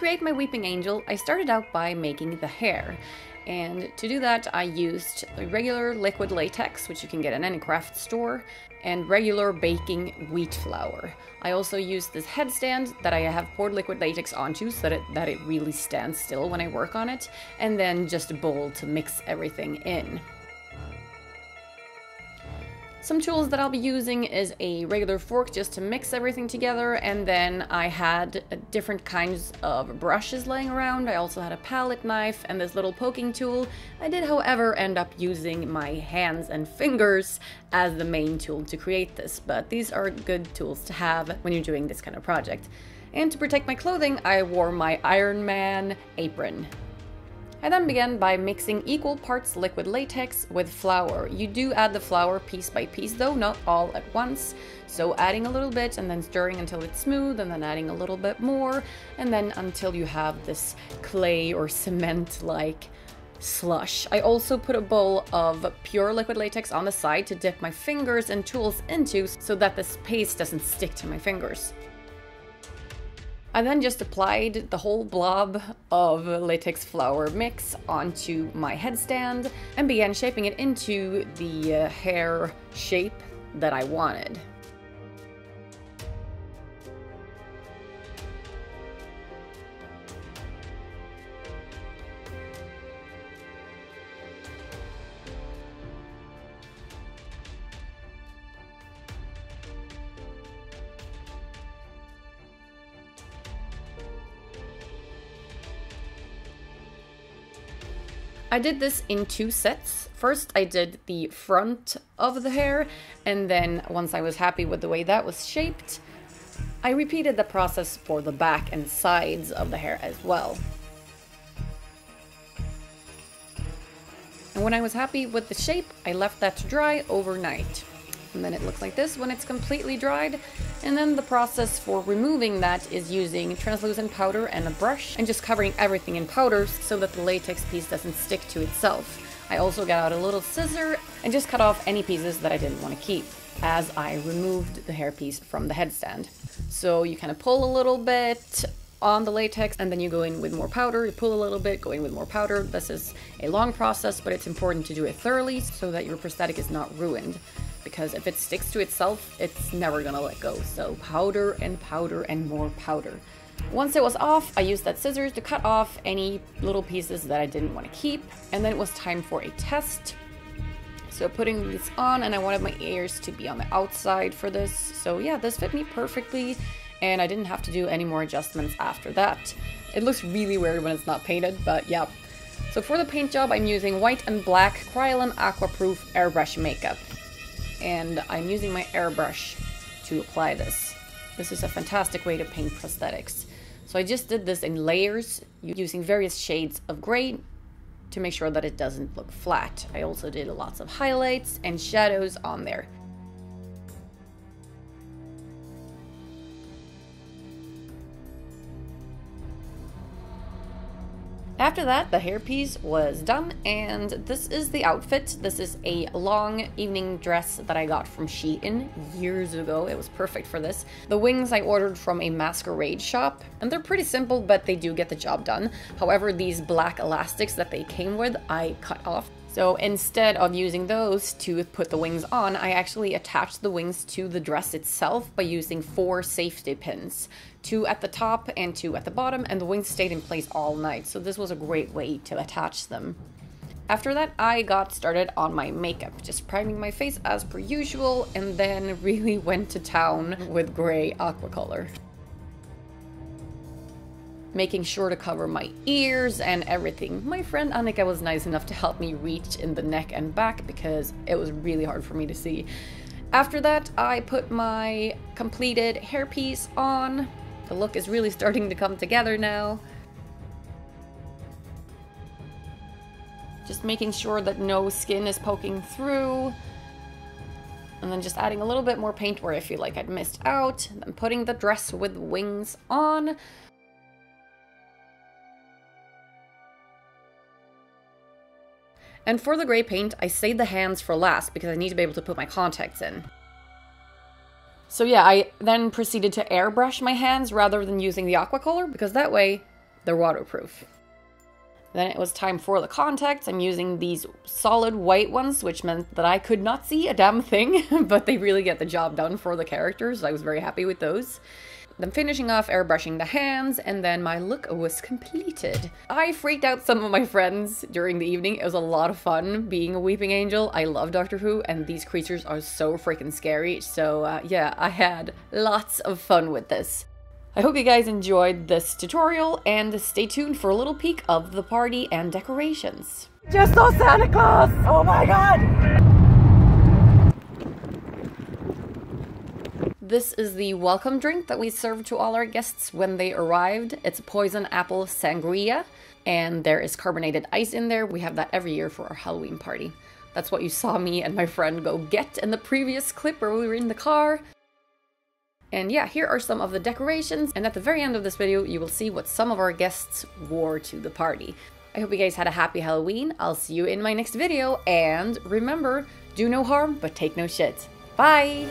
create my weeping angel, I started out by making the hair. And to do that, I used regular liquid latex, which you can get in any craft store, and regular baking wheat flour. I also used this headstand that I have poured liquid latex onto so that it really stands still when I work on it, and then just a bowl to mix everything in. Some tools that I'll be using is a regular fork just to mix everything together, and then I had different kinds of brushes laying around. I also had a palette knife and this little poking tool. I did, however, end up using my hands and fingers as the main tool to create this, but these are good tools to have when you're doing this kind of project. And to protect my clothing, I wore my Iron Man apron. I then began by mixing equal parts liquid latex with flour. You do add the flour piece by piece though, not all at once. So adding a little bit and then stirring until it's smooth, and then adding a little bit more, and then until you have this clay or cement-like slush. I also put a bowl of pure liquid latex on the side to dip my fingers and tools into so that this paste doesn't stick to my fingers. I then just applied the whole blob of latex flour mix onto my headstand and began shaping it into the hair shape that I wanted. I did this in 2 sets. First, I did the front of the hair, and then once I was happy with the way that was shaped, I repeated the process for the back and sides of the hair as well. And when I was happy with the shape, I left that to dry overnight. And then it looks like this when it's completely dried. And then the process for removing that is using translucent powder and a brush and just covering everything in powder so that the latex piece doesn't stick to itself. I also got out a little scissor and just cut off any pieces that I didn't want to keep as I removed the hairpiece from the headstand. So you kind of pull a little bit on the latex and then you go in with more powder, you pull a little bit, go in with more powder. This is a long process, but it's important to do it thoroughly so that your prosthetic is not ruined. Because if it sticks to itself, it's never gonna let go. So powder and more powder. Once it was off, I used that scissors to cut off any little pieces that I didn't want to keep. And then it was time for a test. So putting this on, and I wanted my ears to be on the outside for this. So yeah, this fit me perfectly, and I didn't have to do any more adjustments after that. It looks really weird when it's not painted, but yeah. So for the paint job, I'm using white and black Krylon Aquaproof airbrush makeup. And I'm using my airbrush to apply this. This is a fantastic way to paint prosthetics. So I just did this in layers using various shades of gray to make sure that it doesn't look flat. I also did lots of highlights and shadows on there. After that, the hairpiece was done, and this is the outfit. This is a long evening dress that I got from Shein years ago. It was perfect for this. The wings I ordered from a masquerade shop, and they're pretty simple, but they do get the job done. However, these black elastics that they came with, I cut off. So instead of using those to put the wings on, I actually attached the wings to the dress itself by using 4 safety pins. 2 at the top and 2 at the bottom, and the wings stayed in place all night, so this was a great way to attach them. After that, I got started on my makeup, just priming my face as per usual, and then really went to town with gray aqua color. Making sure to cover my ears and everything. My friend Annika was nice enough to help me reach in the neck and back because it was really hard for me to see. After that, I put my completed hairpiece on. The look is really starting to come together now. Just making sure that no skin is poking through. And then just adding a little bit more paint where I feel like I'd missed out. And then putting the dress with wings on. And for the gray paint, I saved the hands for last because I need to be able to put my contacts in. So yeah, I then proceeded to airbrush my hands rather than using the aqua color, because that way they're waterproof. Then it was time for the contacts. I'm using these solid white ones, which meant that I could not see a damn thing, but they really get the job done for the characters. I was very happy with those. Then finishing off airbrushing the hands, and then my look was completed. I freaked out some of my friends during the evening. It was a lot of fun being a weeping angel. I love Doctor Who, and these creatures are so freaking scary. So yeah, I had lots of fun with this. I hope you guys enjoyed this tutorial, and stay tuned for a little peek of the party and decorations. Just saw Santa Claus! Oh my god! This is the welcome drink that we served to all our guests when they arrived. It's a poison apple sangria, and there is carbonated ice in there. We have that every year for our Halloween party. That's what you saw me and my friend go get in the previous clip where we were in the car. And yeah, here are some of the decorations, and at the very end of this video, you will see what some of our guests wore to the party. I hope you guys had a happy Halloween. I'll see you in my next video, and remember, do no harm, but take no shit. Bye!